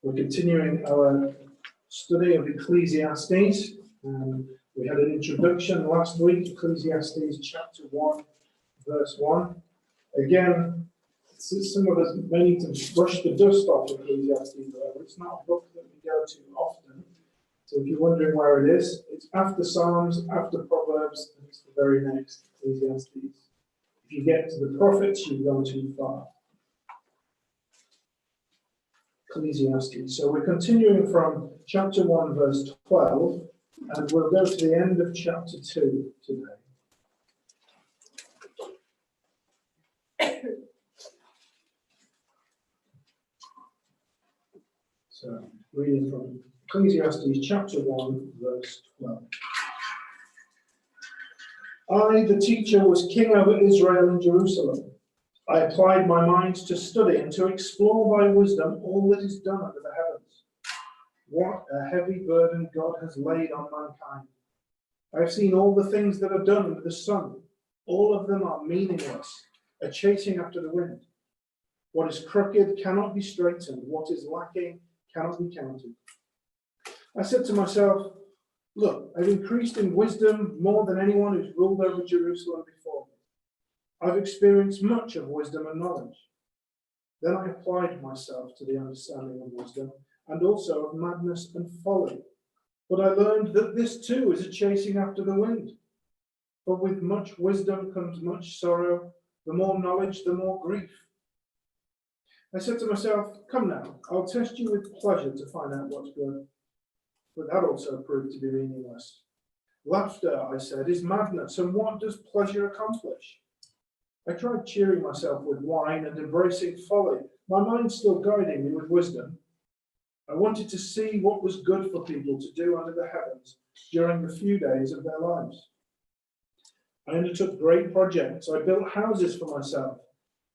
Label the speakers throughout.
Speaker 1: We're continuing our study of Ecclesiastes. We had an introduction last week, Ecclesiastes chapter 1, verse 1. Again, some of us may need to brush the dust off Ecclesiastes, however. It's not a book that we go to often. So if you're wondering where it is, it's after Psalms, after Proverbs, and it's the very next, Ecclesiastes. If you get to the prophets, you've gone too far. Ecclesiastes. So we're continuing from chapter 1, verse 12, and we'll go to the end of chapter 2 today. So, reading from Ecclesiastes chapter 1, verse 12. I, the teacher, was king over Israel and Jerusalem. I applied my mind to study and to explore by wisdom all that is done under the heavens. What a heavy burden God has laid on mankind. I have seen all the things that are done under the sun. All of them are meaningless, a chasing after the wind. What is crooked cannot be straightened. What is lacking cannot be counted. I said to myself, look, I've increased in wisdom more than anyone who's ruled over Jerusalem before me. I've experienced much of wisdom and knowledge. Then I applied myself to the understanding of wisdom and also of madness and folly. But I learned that this too is a chasing after the wind. For with much wisdom comes much sorrow. The more knowledge, the more grief. I said to myself, come now, I'll test you with pleasure to find out what's good. But that also proved to be meaningless. Laughter, I said, is madness, and what does pleasure accomplish? I tried cheering myself with wine and embracing folly, my mind still guiding me with wisdom. I wanted to see what was good for people to do under the heavens during the few days of their lives. I undertook great projects. I built houses for myself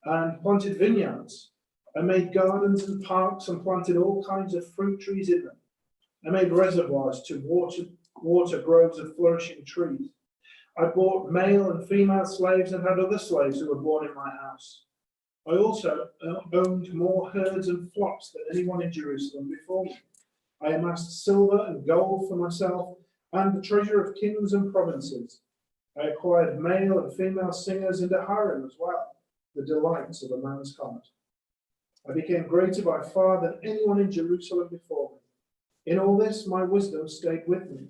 Speaker 1: and planted vineyards. I made gardens and parks and planted all kinds of fruit trees in them. I made reservoirs to water groves of flourishing trees. I bought male and female slaves and had other slaves who were born in my house. I also owned more herds and flocks than anyone in Jerusalem before me. I amassed silver and gold for myself and the treasure of kings and provinces. I acquired male and female singers and a harem as well, the delights of a man's heart. I became greater by far than anyone in Jerusalem before me. In all this, my wisdom stayed with me.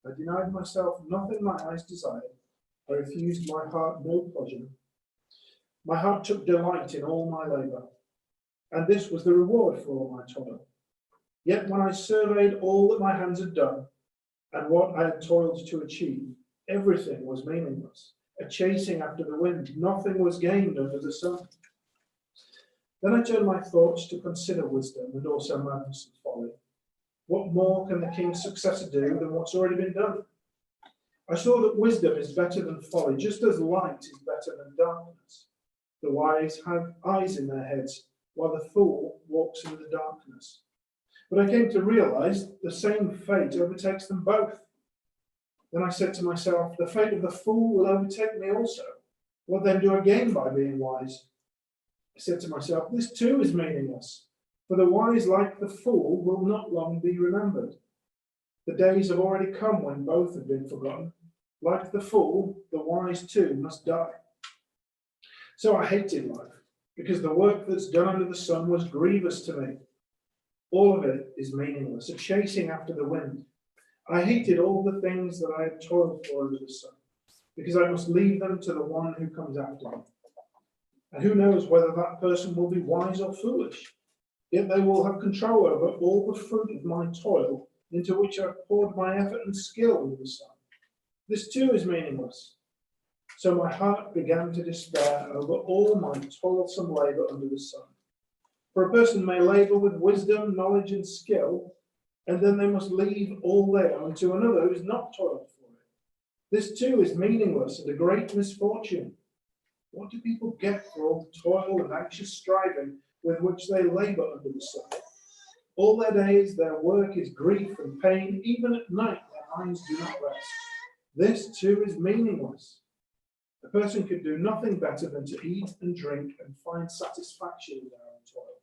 Speaker 1: I denied myself nothing my eyes desired. I refused my heart no pleasure. My heart took delight in all my labor, and this was the reward for all my toil. Yet when I surveyed all that my hands had done, and what I had toiled to achieve, everything was meaningless, a chasing after the wind. Nothing was gained under the sun. Then I turned my thoughts to consider wisdom and also madness and folly. What more can the king's successor do than what's already been done? I saw that wisdom is better than folly, just as light is better than darkness. The wise have eyes in their heads, while the fool walks in the darkness. But I came to realize the same fate overtakes them both. Then I said to myself, the fate of the fool will overtake me also. What then do I gain by being wise? I said to myself, this too is meaningless. For the wise, like the fool, will not long be remembered. The days have already come when both have been forgotten. Like the fool, the wise too must die. So I hated life, because the work that's done under the sun was grievous to me. All of it is meaningless, a chasing after the wind. I hated all the things that I had toiled for under the sun, because I must leave them to the one who comes after me. And who knows whether that person will be wise or foolish? Yet they will have control over all the fruit of my toil, into which I've poured my effort and skill under the sun. This too is meaningless. So my heart began to despair over all my toilsome labor under the sun. For a person may labor with wisdom, knowledge, and skill, and then they must leave all they own to another who is not toiled for it. This too is meaningless and a great misfortune. What do people get for all the toil and anxious striving with which they labor under the sun? All their days, their work is grief and pain. Even at night, their minds do not rest. This too is meaningless. A person could do nothing better than to eat and drink and find satisfaction in their own toil.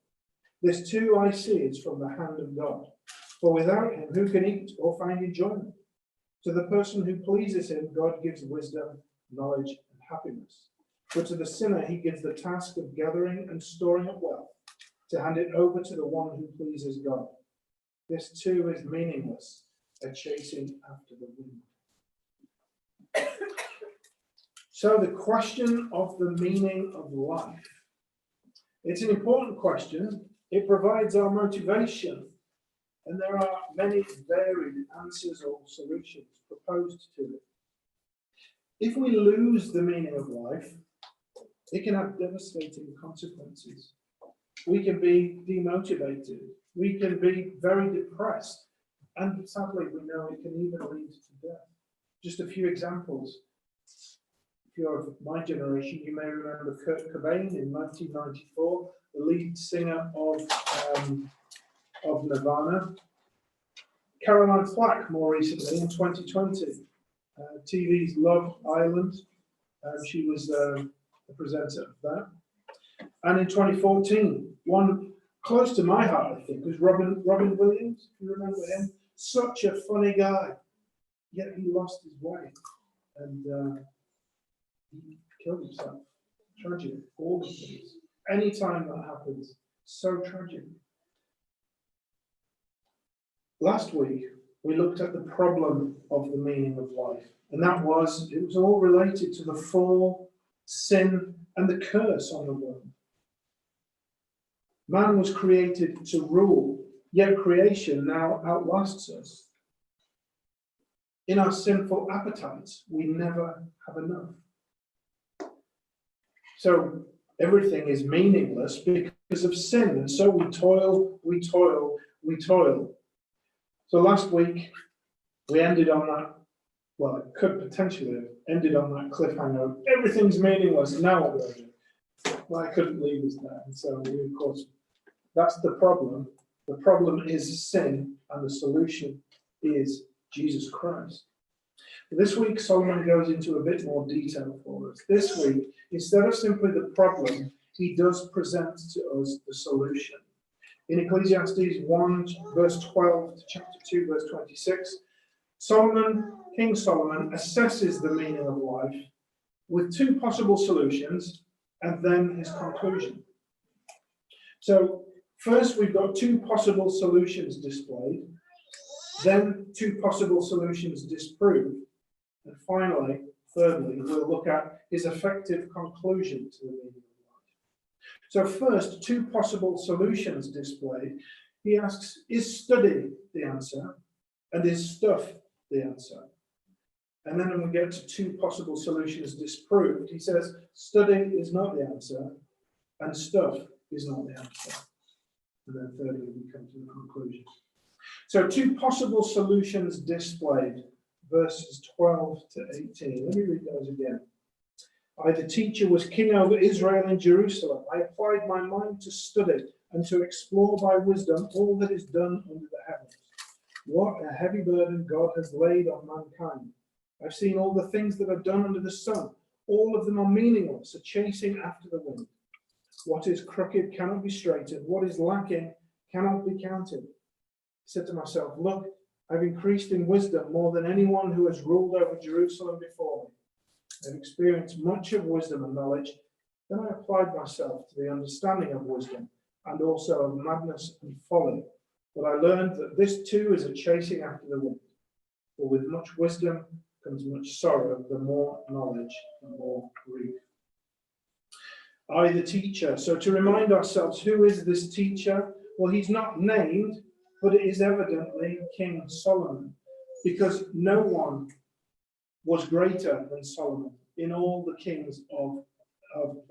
Speaker 1: This too I see is from the hand of God. For without him, who can eat or find enjoyment? To the person who pleases him, God gives wisdom, knowledge, and happiness. But to the sinner, he gives the task of gathering and storing up wealth, to hand it over to the one who pleases God. This too is meaningless, a chasing after the wind. So the question of the meaning of life. It's an important question. It provides our motivation, and there are many varied answers or solutions proposed to it. If we lose the meaning of life, it can have devastating consequences. We can be demotivated. We can be very depressed. And sadly, we know it can even lead to death. Just a few examples. If you're of my generation, you may remember Kurt Cobain in 1994, the lead singer of Nirvana. Caroline Flack, more recently, in 2020, TV's Love Island. She was the presenter of that. And in 2014, one close to my heart, I think, was Robin Williams. If you remember him, such a funny guy, yet he lost his way and he killed himself. Tragic, all the things. Anytime that happens, so tragic. Last week, we looked at the problem of the meaning of life, and it was all related to the fall, sin, and the curse on the world. Man was created to rule, yet creation now outlasts us. In our sinful appetites, we never have enough. So everything is meaningless because of sin, and so we toil. So last week, we ended on that, well, it could potentially have ended on that cliffhanger. Everything's meaningless. Now what do I do? Well, I couldn't leave us there. And so, we, of course, that's the problem. The problem is sin, and the solution is Jesus Christ. This week, Solomon goes into a bit more detail for us. This week, instead of simply the problem, he does present to us the solution. In Ecclesiastes 1, verse 12 to chapter 2, verse 26, King Solomon assesses the meaning of life with two possible solutions and then his conclusion. So, first we've got two possible solutions displayed, then two possible solutions disproved, and finally, thirdly, we'll look at his effective conclusion to the meaning of life. So first, two possible solutions displayed. He asks, is study the answer? And is stuff the answer? And then when we get to two possible solutions disproved, he says, study is not the answer, and stuff is not the answer. And then thirdly, we come to the conclusion. So two possible solutions displayed, verses 12 to 18. Let me read those again. I, the teacher, was king over Israel and Jerusalem. I applied my mind to study and to explore by wisdom all that is done under the heavens. What a heavy burden God has laid on mankind. I've seen all the things that are done under the sun. All of them are meaningless, a chasing after the wind. What is crooked cannot be straightened. What is lacking cannot be counted. I said to myself, look, I've increased in wisdom more than anyone who has ruled over Jerusalem before me. I've experienced much of wisdom and knowledge. Then I applied myself to the understanding of wisdom and also of madness and folly. But I learned that this too is a chasing after the wind. For with much wisdom comes much sorrow, the more knowledge, the more grief. I, the teacher. So to remind ourselves, who is this teacher? Well, he's not named, but it is evidently King Solomon, because no one was greater than Solomon in all the kings of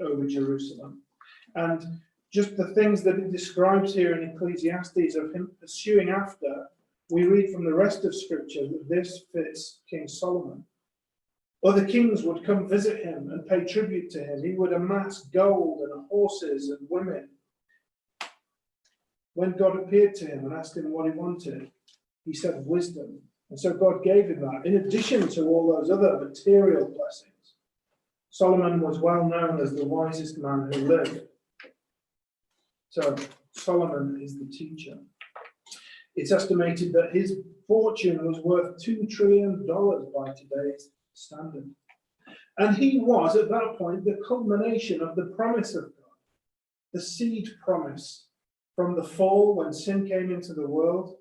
Speaker 1: over Jerusalem. And just the things that it describes here in Ecclesiastes of him pursuing after, we read from the rest of Scripture that this fits King Solomon. Other kings would come visit him and pay tribute to him. He would amass gold and horses and women. When God appeared to him and asked him what he wanted, he said wisdom. And so God gave him that, in addition to all those other material blessings. Solomon was well known as the wisest man who lived. So Solomon is the teacher. It's estimated that his fortune was worth $2 trillion by today's standard. And he was, at that point, the culmination of the promise of God, the seed promise from the fall when sin came into the world.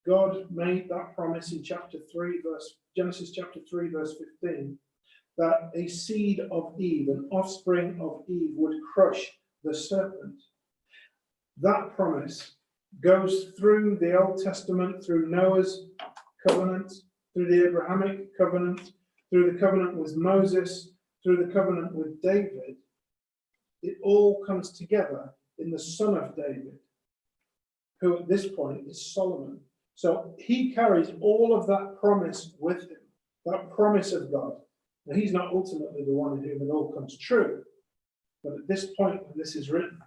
Speaker 1: God made that promise in Genesis chapter 3, verse 15, that a seed of Eve, an offspring of Eve, would crush the serpent. That promise goes through the Old Testament, through Noah's covenant, through the Abrahamic covenant, through the covenant with Moses, through the covenant with David. It all comes together in the son of David, who at this point is Solomon. So he carries all of that promise with him, that promise of God. Now, he's not ultimately the one in whom it all comes true, but at this point when this is written,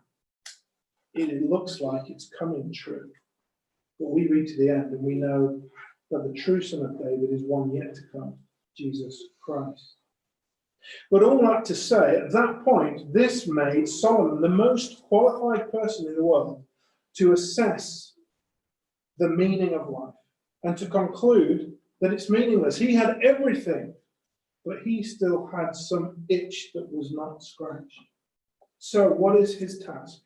Speaker 1: it looks like it's coming true. But we read to the end and we know that the true son of David is one yet to come, Jesus Christ. But all that to say, at that point, this made Solomon the most qualified person in the world to assess the meaning of life and to conclude that it's meaningless. He had everything, but he still had some itch that was not scratched. So what is his task?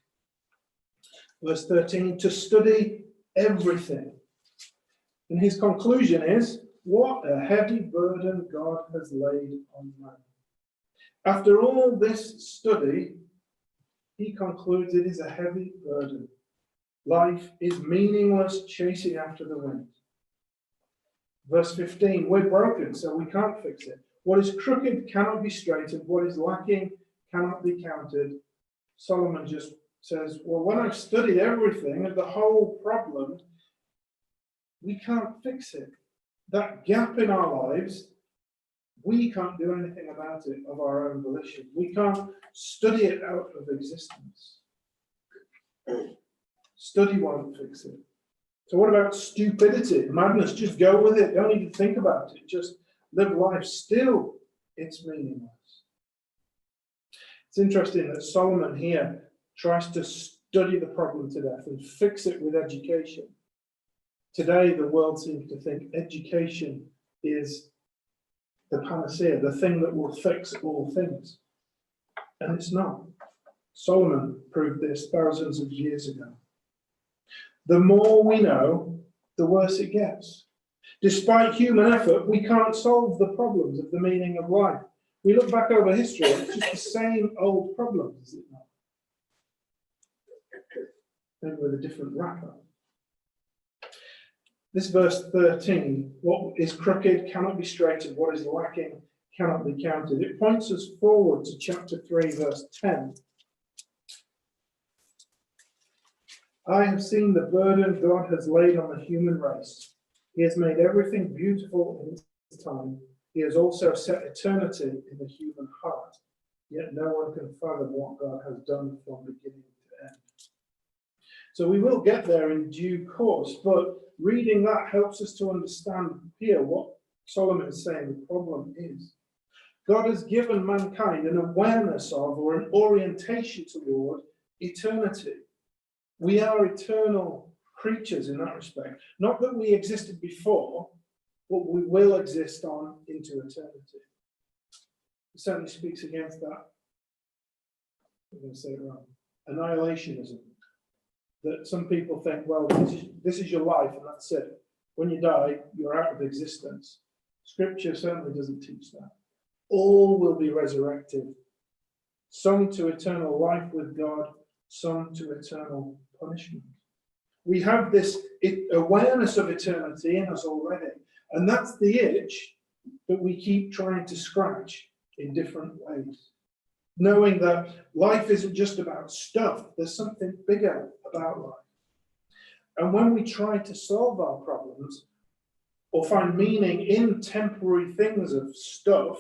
Speaker 1: Verse 13, to study everything. And his conclusion is, what a heavy burden God has laid on man. After all this study, he concludes it is a heavy burden. Life is meaningless, chasing after the wind. Verse 15, we're broken, so we can't fix it. What is crooked cannot be straightened. What is lacking cannot be counted. Solomon just says, well, when I've studied everything and the whole problem, we can't fix it. That gap in our lives, we can't do anything about it of our own volition. We can't study it out of existence. Study won't fix it. So what about stupidity, madness? Just go with it. Don't even think about it. Just live life. Still, it's meaningless. It's interesting that Solomon here tries to study the problem to death and fix it with education. Today, the world seems to think education is the panacea, the thing that will fix all things. And it's not. Solomon proved this thousands of years ago. The more we know, the worse it gets. Despite human effort, we can't solve the problems of the meaning of life. We look back over history, it's just the same old problems, is it not? Maybe with a different wrapper. This verse 13, what is crooked cannot be straightened, what is lacking cannot be counted. It points us forward to chapter 3, verse 10. I have seen the burden God has laid on the human race. He has made everything beautiful in its time. He has also set eternity in the human heart. Yet no one can fathom what God has done from beginning to end. So we will get there in due course, but reading that helps us to understand here what Solomon is saying the problem is. God has given mankind an awareness of, or an orientation toward, eternity. We are eternal creatures in that respect. Not that we existed before, but we will exist on into eternity. It certainly speaks against that. I'm going to say it wrong. Annihilationism. That some people think, well, this is your life and that's it. When you die, you're out of existence. Scripture certainly doesn't teach that. All will be resurrected. Some to eternal life with God, some to eternal punishment. We have this awareness of eternity in us already. And that's the itch that we keep trying to scratch in different ways. Knowing that life isn't just about stuff, there's something bigger about life. And when we try to solve our problems or find meaning in temporary things of stuff,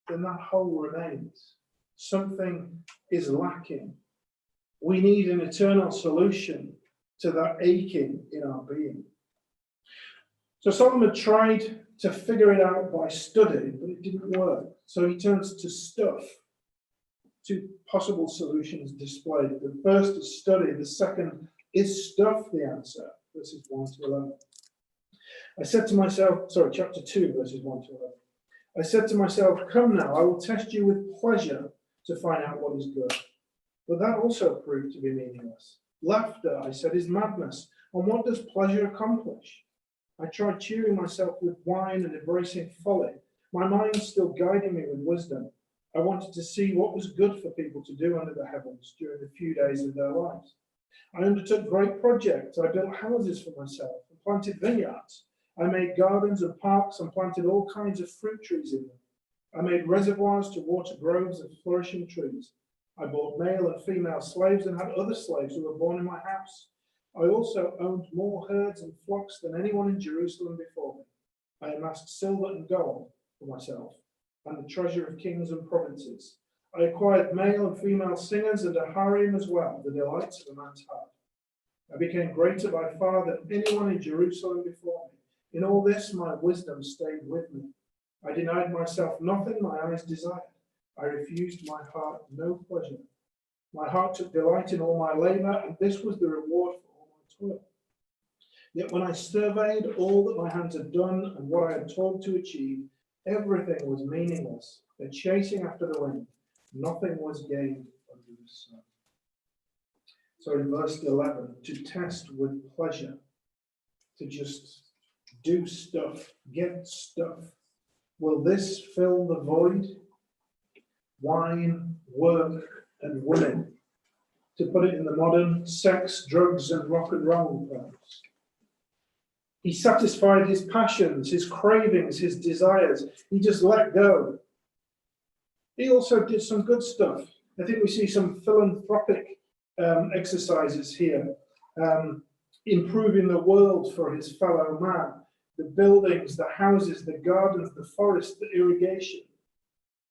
Speaker 1: then that hole remains. Something is lacking. We need an eternal solution to that aching in our being. So Solomon tried to figure it out by study, but it didn't work. So he turns to stuff Two possible solutions displayed. The first is study. The second is stuff the answer. Verses 1 to 11. I said to myself, chapter 2, verses 1 to 11. I said to myself, come now, I will test you with pleasure to find out what is good. But that also proved to be meaningless. Laughter, I said, is madness. And what does pleasure accomplish? I tried cheering myself with wine and embracing folly, my mind still guiding me with wisdom. I wanted to see what was good for people to do under the heavens during the few days of their lives. I undertook great projects. I built houses for myself and planted vineyards. I made gardens and parks and planted all kinds of fruit trees in them. I made reservoirs to water groves of flourishing trees. I bought male and female slaves and had other slaves who were born in my house. I also owned more herds and flocks than anyone in Jerusalem before me. I amassed silver and gold for myself and the treasure of kings and provinces. I acquired male and female singers and a harem as well, the delights of a man's heart. I became greater by far than anyone in Jerusalem before me. In all this, my wisdom stayed with me. I denied myself nothing my eyes desired. I refused my heart no pleasure. My heart took delight in all my labor, and this was the reward for all my toil. Yet when I surveyed all that my hands had done and what I had toiled to achieve, everything was meaningless, a chasing after the wind. Nothing was gained under the sun. So in verse 11, to test with pleasure, to just do stuff, get stuff. Will this fill the void? Wine, work, and women. To put it in the modern, sex, drugs, and rock and roll terms. He satisfied his passions, his cravings, his desires. He just let go. He also did some good stuff. I think we see some philanthropic exercises here. Improving the world for his fellow man. The buildings, the houses, the gardens, the forests, the irrigation.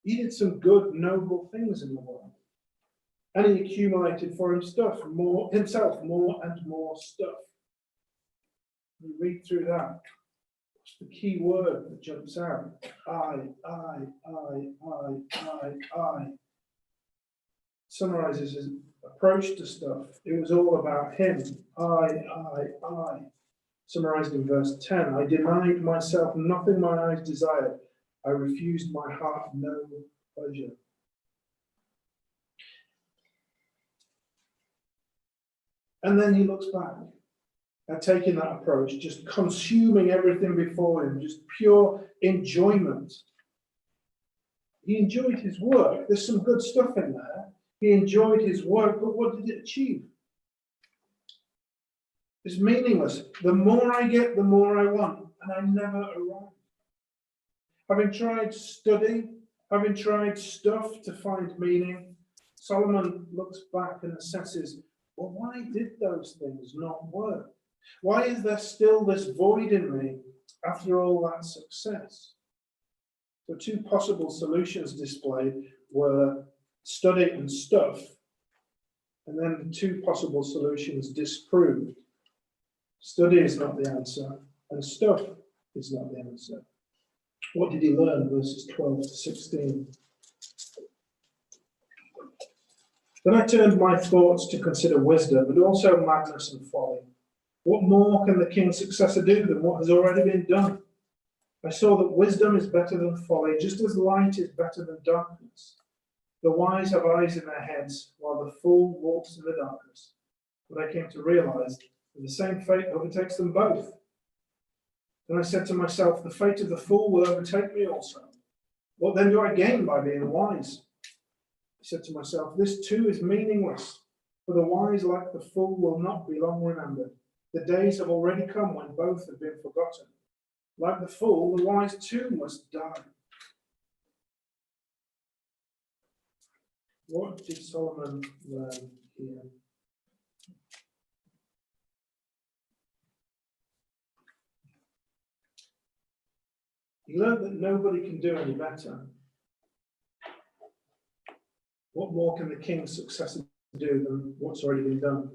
Speaker 1: He did some good, noble things in the world. And he accumulated for himself more and more stuff. You read through that. What's the key word that jumps out? I. Summarizes his approach to stuff. It was all about him. I. Summarized in verse 10. I denied myself nothing my eyes desired. I refused my heart no pleasure. And then he looks back at taking that approach, just consuming everything before him, just pure enjoyment. He enjoyed his work. There's some good stuff in there. He enjoyed his work, but what did it achieve? It's meaningless. The more I get, the more I want, and I never arrive. Having tried study, having tried stuff to find meaning, Solomon looks back and assesses, well, why did those things not work? Why is there still this void in me after all that success? So two possible solutions displayed were study and stuff, and then the two possible solutions disproved. Study is not the answer, and stuff is not the answer. What did he learn? Verses 12 to 16. Then I turned my thoughts to consider wisdom, but also madness and folly. What more can the king's successor do than what has already been done? I saw that wisdom is better than folly, just as light is better than darkness. The wise have eyes in their heads, while the fool walks in the darkness. But I came to realize that the same fate overtakes them both. Then I said to myself, the fate of the fool will overtake me also. What then do I gain by being wise? I said to myself, this too is meaningless, for the wise like the fool will not be long remembered. The days have already come when both have been forgotten. Like the fool, the wise too must die. What did Solomon learn here? He learned that nobody can do any better. What more can the king's successor do than what's already been done?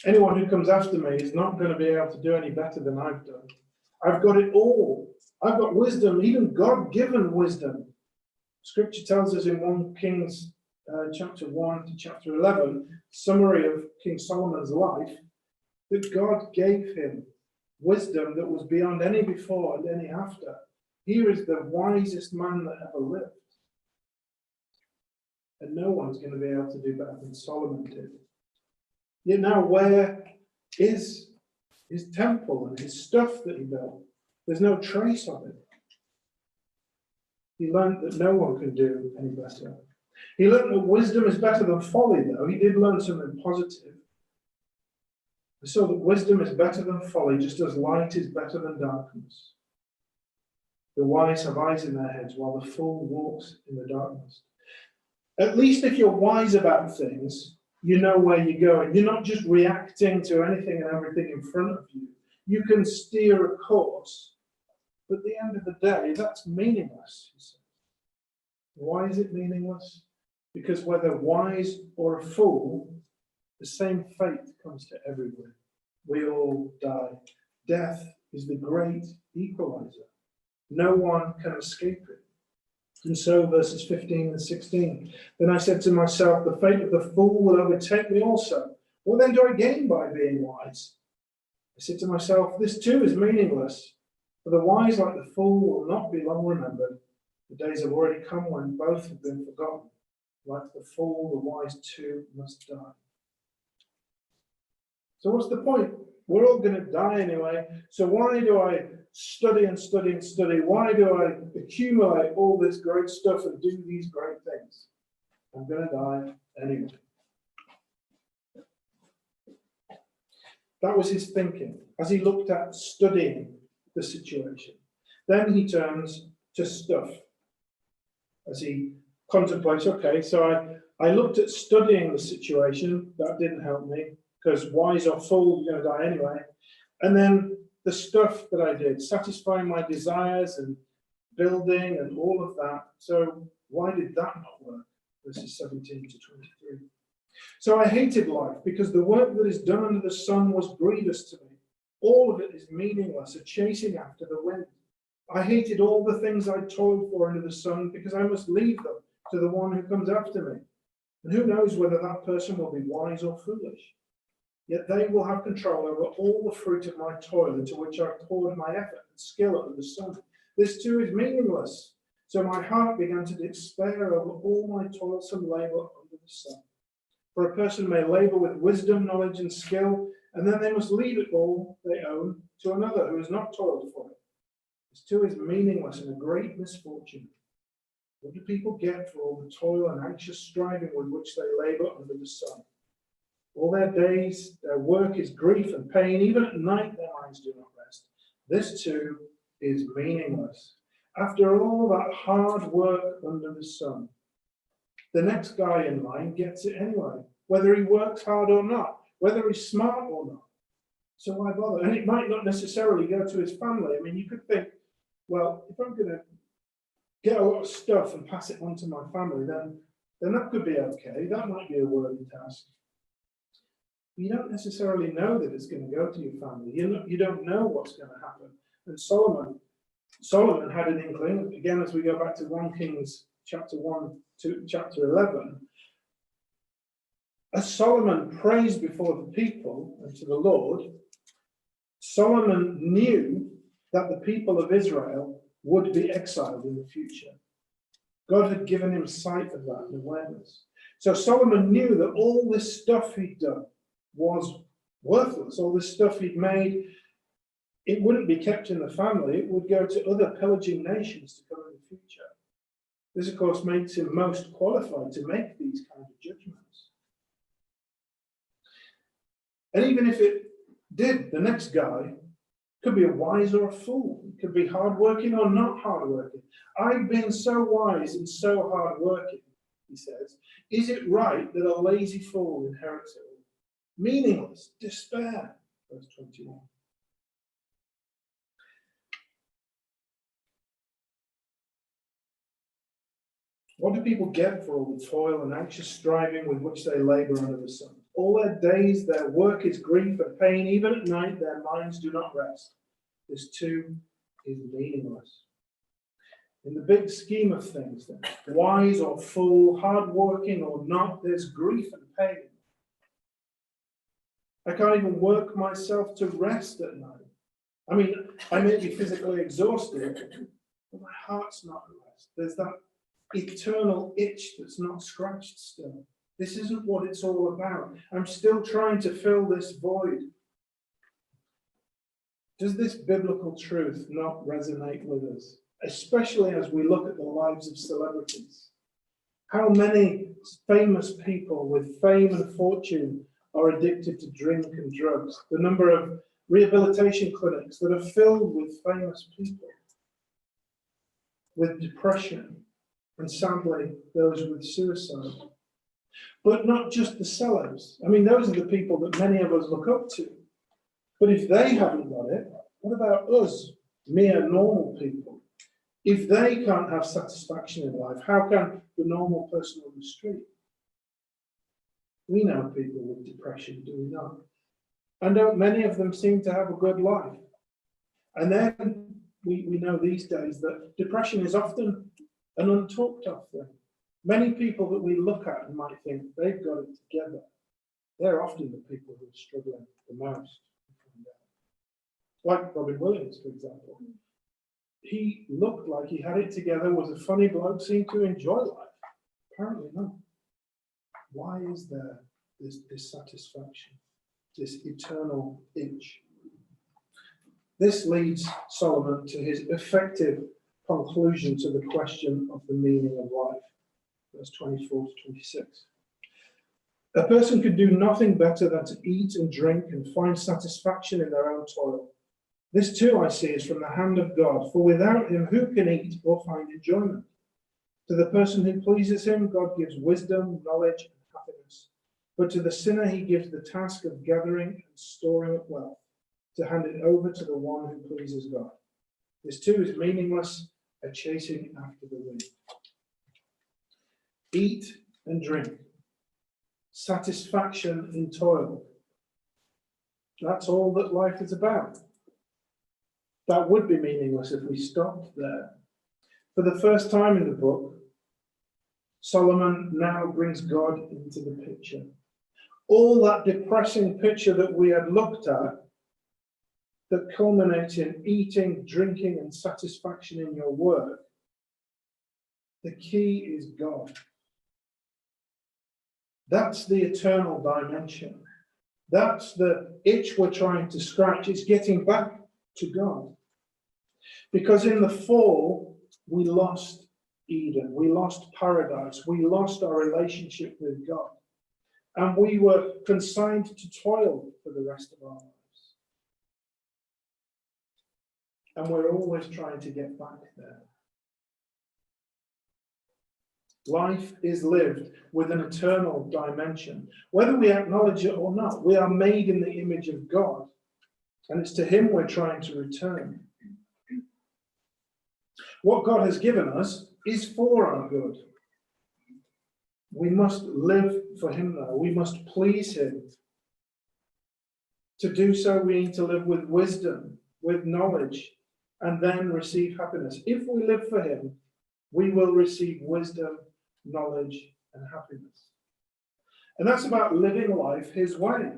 Speaker 1: Anyone who comes after me is not going to be able to do any better than I've done. I've got it all. I've got wisdom, even God-given wisdom. Scripture tells us in 1 Kings chapter 1 to chapter 11, summary of King Solomon's life, that God gave him wisdom that was beyond any before and any after. Here is the wisest man that ever lived. And no one's going to be able to do better than Solomon did. Yet now, where is his temple and his stuff that he built? There's no trace of it. He learned that no one can do any better. He learned that wisdom is better than folly, though. He did learn something positive. So that wisdom is better than folly, just as light is better than darkness. The wise have eyes in their heads, while the fool walks in the darkness. At least if you're wise about things, you know where you're going. You're not just reacting to anything and everything in front of you. You can steer a course, but at the end of the day, that's meaningless. Why is it meaningless? Because whether wise or a fool, the same fate comes to everyone. We all die. Death is the great equalizer. No one can escape it. And so, verses 15 and 16. Then I said to myself, the fate of the fool will overtake me also. What then do I gain by being wise? I said to myself, this too is meaningless. For the wise, like the fool, will not be long remembered. The days have already come when both have been forgotten. Like the fool, the wise too must die. So what's the point? We're all going to die anyway. So why do I study and study and study? Why do I accumulate all this great stuff and do these great things? I'm going to die anyway. That was his thinking as he looked at studying the situation. Then he turns to stuff as he contemplates, okay, so I looked at studying the situation. That didn't help me, because wise or fool, you're going to die anyway. And then the stuff that I did, satisfying my desires and building and all of that. So why did that not work? Verses 17 to 23. So I hated life because the work that is done under the sun was grievous to me. All of it is meaningless, a chasing after the wind. I hated all the things I toiled for under the sun because I must leave them to the one who comes after me. And who knows whether that person will be wise or foolish. Yet they will have control over all the fruit of my toil into which I've poured my effort and skill under the sun. This too is meaningless. So my heart began to despair over all my toilsome labor under the sun. For a person may labor with wisdom, knowledge, and skill, and then they must leave it all they own to another who has not toiled for it. This too is meaningless and a great misfortune. What do people get for all the toil and anxious striving with which they labor under the sun? All their days, their work is grief and pain. Even at night, their minds do not rest. This too is meaningless. After all that hard work under the sun, the next guy in line gets it anyway, whether he works hard or not, whether he's smart or not. So why bother? And it might not necessarily go to his family. I mean, you could think, well, if I'm going to get a lot of stuff and pass it on to my family, then that could be okay. That might be a worthy task. You don't necessarily know that it's going to go to your family. You don't know what's going to happen. And Solomon had an inkling, again, as we go back to 1 Kings chapter 1 to chapter 11. As Solomon prays before the people and to the Lord, Solomon knew that the people of Israel would be exiled in the future. God had given him sight of that and awareness. So Solomon knew that all this stuff he'd done was worthless. All this stuff he'd made, it wouldn't be kept in the family. It would go to other pillaging nations to come in the future. This, of course, makes him most qualified to make these kind of judgments. And even if it did, the next guy could be a wise or a fool. It could be hardworking or not hardworking. I've been so wise and so hardworking, he says. Is it right that a lazy fool inherits it all? Meaningless, despair. Verse 21. What do people get for all the toil and anxious striving with which they labor under the sun? All their days, their work is grief and pain. Even at night, their minds do not rest. This too is meaningless. In the big scheme of things, then, wise or fool, hard-working or not, there's grief and pain. I can't even work myself to rest at night. I mean, I may be physically exhausted, but my heart's not at rest. There's that eternal itch that's not scratched still. This isn't what it's all about. I'm still trying to fill this void. Does this biblical truth not resonate with us, especially as we look at the lives of celebrities? How many famous people with fame and fortune are addicted to drink and drugs? The number of rehabilitation clinics that are filled with famous people with depression, and sadly, those with suicide. But not just the celebs. I mean, those are the people that many of us look up to. But if they haven't got it, what about us, mere normal people? If they can't have satisfaction in life, how can the normal person on the street? We know people with depression, do we not? And don't many of them seem to have a good life? And then we know these days that depression is often an untalked of thing. Many people that we look at and might think they've got it together, they're often the people who are struggling the most. Like Robin Williams, for example. He looked like he had it together, was a funny bloke, seemed to enjoy life. Apparently not. Why is there this dissatisfaction, this eternal itch? This leads Solomon to his effective conclusion to the question of the meaning of life. Verse 24 to 26. A person could do nothing better than to eat and drink and find satisfaction in their own toil. This too I see is from the hand of God, for without him who can eat or find enjoyment? To the person who pleases him, God gives wisdom, knowledge, and happiness. But to the sinner he gives the task of gathering and storing up wealth, to hand it over to the one who pleases God. This too is meaningless, a chasing after the wind. Eat and drink. Satisfaction in toil. That's all that life is about. That would be meaningless if we stopped there. For the first time in the book, Solomon now brings God into the picture. All that depressing picture that we had looked at, that culminates in eating, drinking, and satisfaction in your work, the key is God. That's the eternal dimension. That's the itch we're trying to scratch. It's getting back to God. Because in the fall, we lost Eden. We lost paradise. We lost our relationship with God. And we were consigned to toil for the rest of our lives. And we're always trying to get back there. Life is lived with an eternal dimension. Whether we acknowledge it or not, we are made in the image of God. And it's to him we're trying to return. What God has given us is for our good. We must live for him, though. We must please him. To do so, we need to live with wisdom, with knowledge, and then receive happiness. If we live for him, we will receive wisdom, knowledge, and happiness. And that's about living life his way.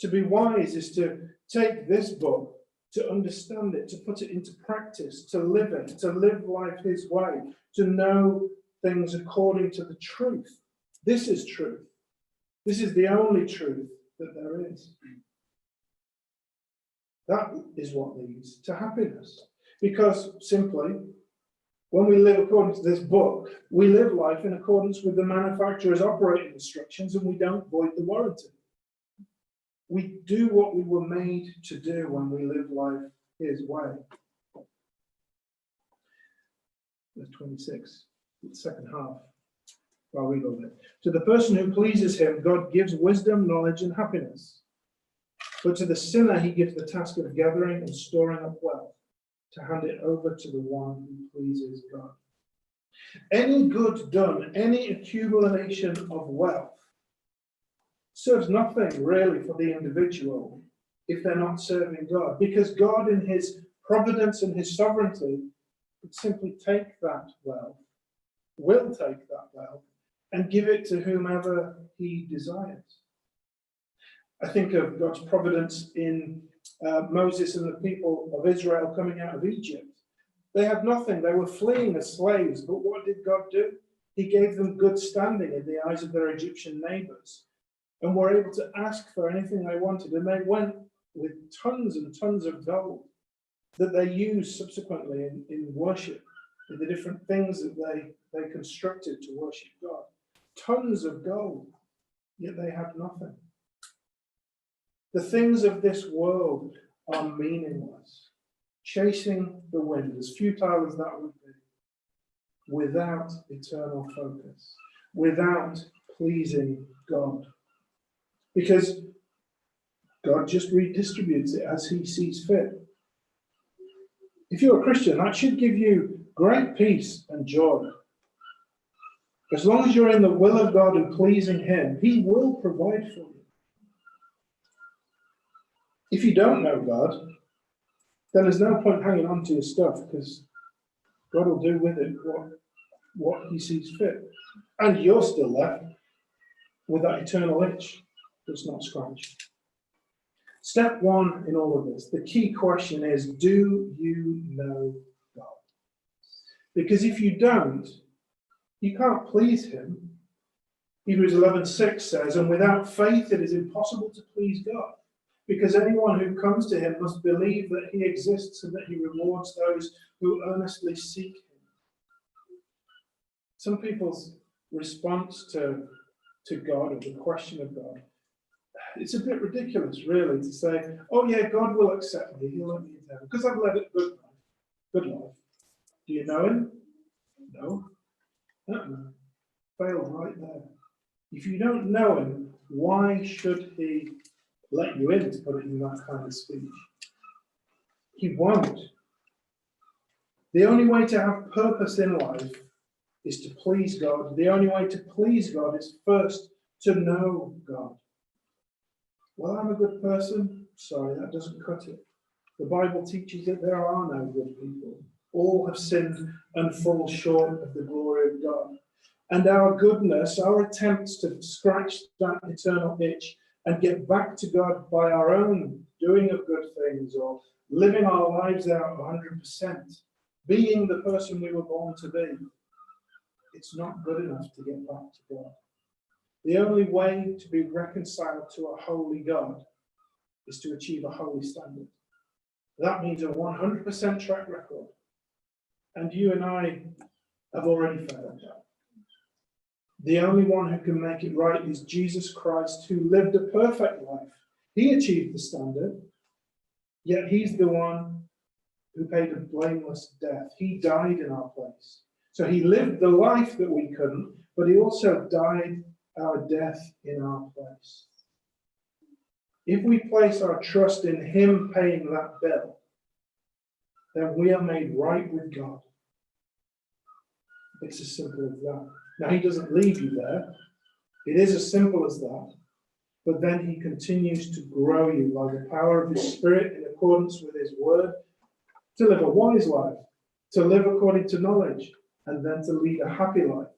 Speaker 1: To be wise is to take this book, to understand it, to put it into practice, to live it, to live life his way, to know things according to the truth. This is truth. This is the only truth that there is. That is what leads to happiness. Because simply, when we live according to this book, we live life in accordance with the manufacturer's operating instructions and we don't void the warranty. We do what we were made to do when we live life his way. Verse 26, the second half. I'll read all of it. To the person who pleases him, God gives wisdom, knowledge, and happiness. But to the sinner, he gives the task of gathering and storing up wealth, to hand it over to the one who pleases God. Any good done, any accumulation of wealth, serves nothing really for the individual if they're not serving God. Because God, in his providence and his sovereignty, would simply take that wealth, will take that wealth, and give it to whomever he desires. I think of God's providence in Moses and the people of Israel coming out of Egypt. They had nothing. They were fleeing as slaves. But what did God do? He gave them good standing in the eyes of their Egyptian neighbors and were able to ask for anything they wanted. And they went with tons and tons of gold that they used subsequently in worship, in the different things that they constructed to worship God. Tons of gold, yet they had nothing. The things of this world are meaningless, chasing the wind, as futile as that would be, without eternal focus, without pleasing God. Because God just redistributes it as he sees fit. If you're a Christian, that should give you great peace and joy. As long as you're in the will of God and pleasing him, he will provide for you. If you don't know God, then there's no point hanging on to your stuff, because God will do with it what he sees fit. And you're still left with that eternal itch that's not scratched. Step one in all of this, the key question is, do you know God? Because if you don't, you can't please him. Hebrews 11:6 says, and without faith it is impossible to please God, because anyone who comes to him must believe that he exists and that he rewards those who earnestly seek him. Some people's response to God, or the question of God, it's a bit ridiculous, really, to say, oh yeah, God will accept me, he'll let me into heaven, because I've led a good life. Do you know him? No. Failed right there. If you don't know him, why should he let you in, to put it in that kind of speech? He won't. The only way to have purpose in life is to please God. The only way to please God is first to know God. Well, I'm a good person. Sorry, that doesn't cut it. The Bible teaches that there are no good people. All have sinned and fall short of the glory of God. And our goodness, our attempts to scratch that eternal itch and get back to God by our own doing of good things, or living our lives out 100%, being the person we were born to be, it's not good enough to get back to God. The only way to be reconciled to a holy God is to achieve a holy standard. That means a 100% track record. And you and I have already failed that. The only one who can make it right is Jesus Christ, who lived a perfect life. He achieved the standard, yet he's the one who paid a blameless death. He died in our place. So he lived the life that we couldn't, but he also died our death in our place. If we place our trust in him paying that bill, then we are made right with God. It's as simple as that. Now, he doesn't leave you there. It is as simple as that. But then he continues to grow you by the power of his Spirit in accordance with his word, to live a wise life, to live according to knowledge, and then to lead a happy life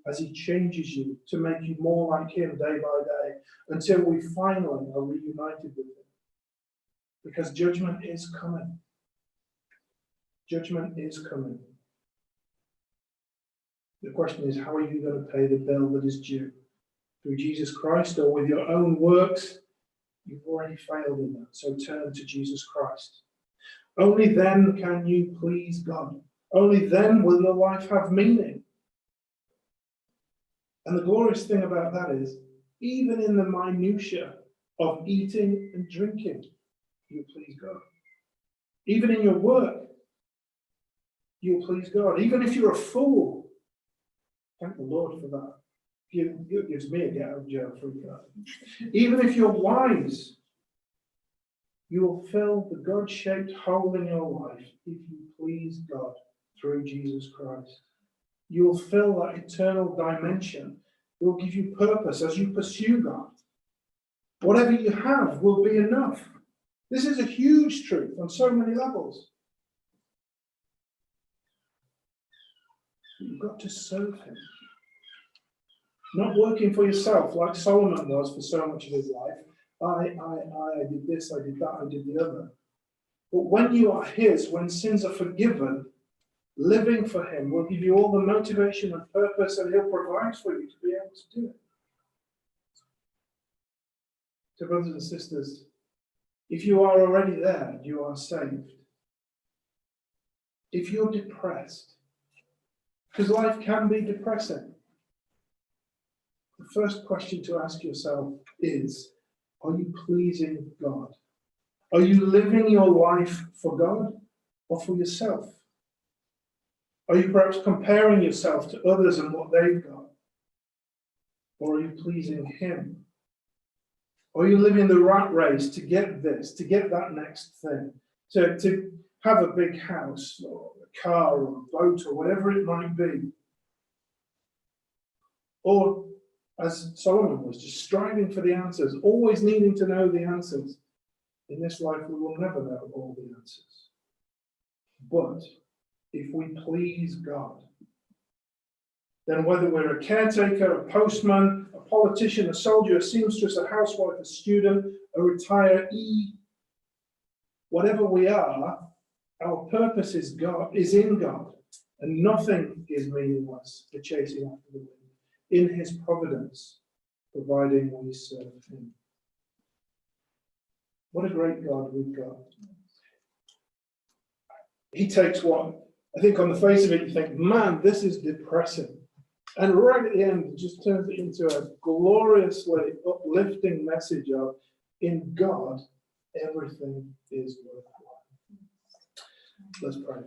Speaker 1: as he changes you to make you more like him day by day, until we finally are reunited with him. Because judgment is coming. Judgment is coming. The question is, how are you going to pay the bill that is due? Through Jesus Christ or with your own works? You've already failed in that, so turn to Jesus Christ. Only then can you please God. Only then will your life have meaning. And the glorious thing about that is, even in the minutiae of eating and drinking, you please God. Even in your work, you'll please God. Even if you're a fool, thank the Lord for that. It gives me a get out of jail free card. Even if you're wise, you will fill the God-shaped hole in your life if you please God through Jesus Christ. You will fill that eternal dimension. It will give you purpose as you pursue God. Whatever you have will be enough. This is a huge truth on so many levels. You've got to serve him. Not working for yourself like Solomon was for so much of his life. I did this, I did that, I did the other. But when you are his, when sins are forgiven, living for him will give you all the motivation and purpose, and he'll provide for you to be able to do it. So, brothers and sisters, if you are already there, you are saved. If you're depressed, because life can be depressing, the first question to ask yourself is, are you pleasing God? Are you living your life for God or for yourself? Are you perhaps comparing yourself to others and what they've got? Or are you pleasing him? Are you living the rat race to get this, to get that next thing? To have a big house or a car or a boat or whatever it might be? Or, as Solomon was, just striving for the answers, always needing to know the answers. In this life, we will never know all the answers. But if we please God, then whether we're a caretaker, a postman, a politician, a soldier, a seamstress, a housewife, a student, a retiree, whatever we are, our purpose is God, is in God, and nothing is meaningless for chasing after the wind. In his providence, providing we serve him. What a great God we've got. He takes what, I think on the face of it, you think, man, this is depressing. And right at the end, it just turns it into a gloriously uplifting message of, in God, everything is worthwhile. Let's pray.